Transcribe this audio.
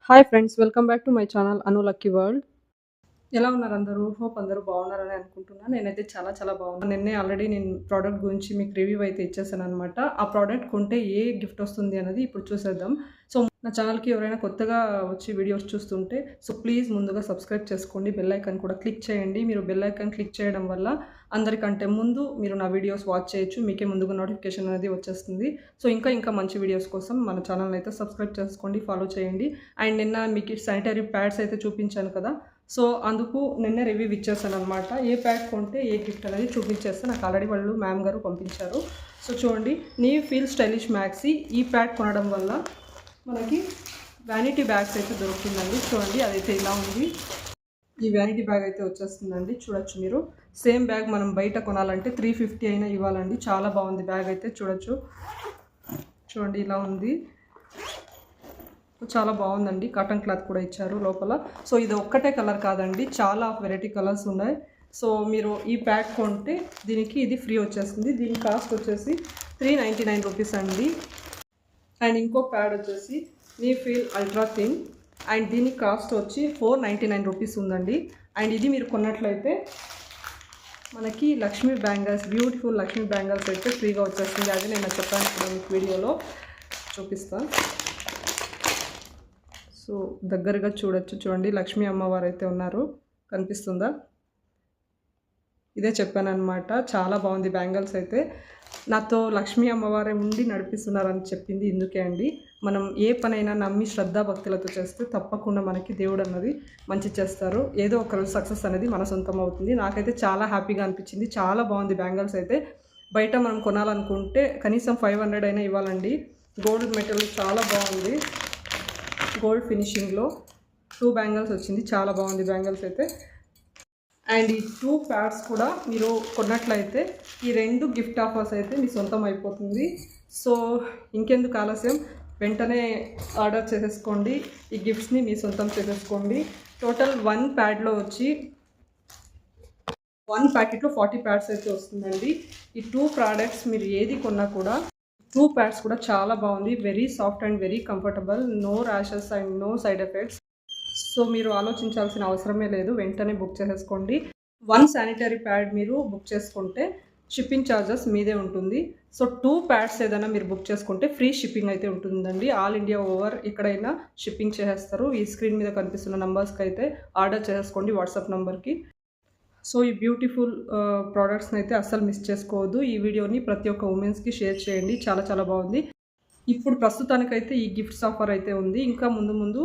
Hi friends, welcome back to my channel Anu lucky world. ఎలా ఉన్నారు అందరూ? Hope అందరూ బాగున్నారని అనుకుంటున్నాను. నేనైతే చాలా చాలా బాగున్నాను. నిన్నే ఆల్రెడీ నేను ప్రోడక్ట్ గురించి మీకు రివ్యూ అయితే ఇచ్చేసాననమాట. ఆ ప్రోడక్ట్ కొంటే ఏ గిఫ్ట్ వస్తుంది అనేది ఇప్పుడు చూసేద్దాం. సో నా ఛానల్‌కి ఎవరైనా కొత్తగా వచ్చి వీడియోస్ చూస్తుంటే ప్లీజ్ ముందుగా సబ్స్క్రైబ్ చేసుకోండి. బెల్ ఐకాన్ కూడా క్లిక్ చేయండి. మీరు బెల్ ఐకాన్ క్లిక్ చేయడం వల్ల అందరికంటే ముందు మీరు నా వీడియోస్ వాచ్ చేయొచ్చు. మీకే ముందుగా నోటిఫికేషన్ అనేది వచ్చేస్తుంది. సో ఇంకా మంచి వీడియోస్ కోసం మన ఛానల్‌ని అయితే సబ్స్క్రైబ్ చేసుకోండి, ఫాలో చేయండి. అండ్ నిన్న మీకు శానిటరీ ప్యాడ్స్ అయితే చూపించాను కదా. సో అందుకు నిన్నే రివ్యూ ఇచ్చేసాననమాట. ఏ ప్యాడ్ కొంటే ఏ గిఫ్ట్ అనేది చూపించేస్తే నాకు ఆల్రెడీ వాళ్ళు మ్యామ్ గారు పంపించారు. సో చూడండి, నీ ఫీల్ స్టైలిష్ మ్యాక్సీ ఈ ప్యాడ్ కొనడం వల్ల మనకి వ్యానిటీ బ్యాగ్స్ అయితే దొరుకుతుందండి. చూడండి, అదైతే ఇలా ఉంది. ఈ వ్యానిటీ బ్యాగ్ అయితే వచ్చేస్తుందండి, చూడొచ్చు మీరు. సేమ్ బ్యాగ్ మనం బయట కొనాలంటే 350 అయినా ఇవ్వాలండి. చాలా బాగుంది బ్యాగ్ అయితే, చూడొచ్చు. చూడండి, ఇలా ఉంది. చాలా బాగుందండి. కాటన్ క్లాత్ కూడా ఇచ్చారు లోపల. సో ఇది ఒక్కటే కలర్ కాదండి, చాలా వెరైటీ కలర్స్ ఉన్నాయి. సో మీరు ఈ ప్యాక్ కొంటే దీనికి ఇది ఫ్రీ వచ్చేస్తుంది. దీని కాస్ట్ వచ్చేసి 399 రూపీస్ అండి. అండ్ ఇంకో ప్యాడ్ వచ్చేసి నీ ఫీల్ అల్ట్రా థిన్, అండ్ దీని కాస్ట్ వచ్చి 499 రూపీస్ ఉందండి. అండ్ ఇది మీరు కొన్నట్లయితే మనకి Lakshmi bangles, beautiful Lakshmi bangles అయితే ఫ్రీగా వచ్చేస్తుంది. అది నేను చెప్పాను ఇప్పుడు మీకు వీడియోలో చూపిస్తాను. సో దగ్గరగా చూడొచ్చు. చూడండి, లక్ష్మీ అమ్మవారు అయితే ఉన్నారు, కనిపిస్తుందా? ఇదే చెప్పానమాట. చాలా బాగుంది బ్యాంగిల్స్ అయితే. నాతో లక్ష్మీ అమ్మవారే ఉండి నడిపిస్తున్నారని చెప్పింది ఇందుకే అండి. మనం ఏ పనైనా నమ్మి శ్రద్ధాభక్తులతో చేస్తే తప్పకుండా మనకి దేవుడు అన్నది మంచి చేస్తారు. ఏదో ఒక రోజు సక్సెస్ అనేది మన సొంతం అవుతుంది. నాకైతే చాలా హ్యాపీగా అనిపించింది. చాలా బాగుంది బ్యాంగిల్స్ అయితే. బయట మనం కొనాలనుకుంటే కనీసం 500 అయినా ఇవ్వాలండి. గోల్డ్ మెటల్ చాలా బాగుంది. గోల్డ్ ఫినిషింగ్లో 2 బ్యాంగిల్స్ వచ్చింది. చాలా బాగుంది బ్యాంగిల్స్ అయితే. అండ్ ఈ 2 ప్యాడ్స్ కూడా మీరు కొన్నట్లయితే ఈ 2 గిఫ్ట్ ఆఫర్స్ అయితే మీ సొంతం అయిపోతుంది. సో ఇంకెందుకు ఆలస్యం, వెంటనే ఆర్డర్ చేసేసుకోండి. ఈ గిఫ్ట్స్ని మీ సొంతం చేసేసుకోండి. టోటల్ 1 ప్యాడ్లో వచ్చి 1 ప్యాకెట్లో 40 ప్యాడ్స్ అయితే వస్తుందండి. ఈ 2 ప్రోడక్ట్స్ మీరు ఏది కొన్నా కూడా 2 ప్యాడ్స్ కూడా చాలా బాగుంది. Very soft and very comfortable. No rashes and no side effects. So మీరు ఆలోచించాల్సిన అవసరమే లేదు, వెంటనే బుక్ చేసేసుకోండి. 1 శానిటరీ ప్యాడ్ మీరు బుక్ చేసుకుంటే షిప్పింగ్ ఛార్జెస్ మీదే ఉంటుంది. సో 2 ప్యాడ్స్ ఏదైనా మీరు బుక్ చేసుకుంటే ఫ్రీ షిప్పింగ్ అయితే ఉంటుందండి. ఆల్ ఇండియా ఓవర్ ఎక్కడైనా షిప్పింగ్ చేసేస్తారు. ఈ స్క్రీన్ మీద కనిపిస్తున్న నంబర్స్కి అయితే ఆర్డర్ చేసేసుకోండి, వాట్సాప్ నెంబర్కి. సో ఈ బ్యూటిఫుల్ ప్రోడక్ట్స్ని అయితే అస్సలు మిస్ చేసుకోవద్దు. ఈ వీడియోని ప్రతి ఒక్క ఉమెన్స్కి షేర్ చేయండి. చాలా చాలా బాగుంది. ఇప్పుడు ప్రస్తుతానికైతే ఈ గిఫ్ట్స్ ఆఫర్ అయితే ఉంది. ఇంకా ముందు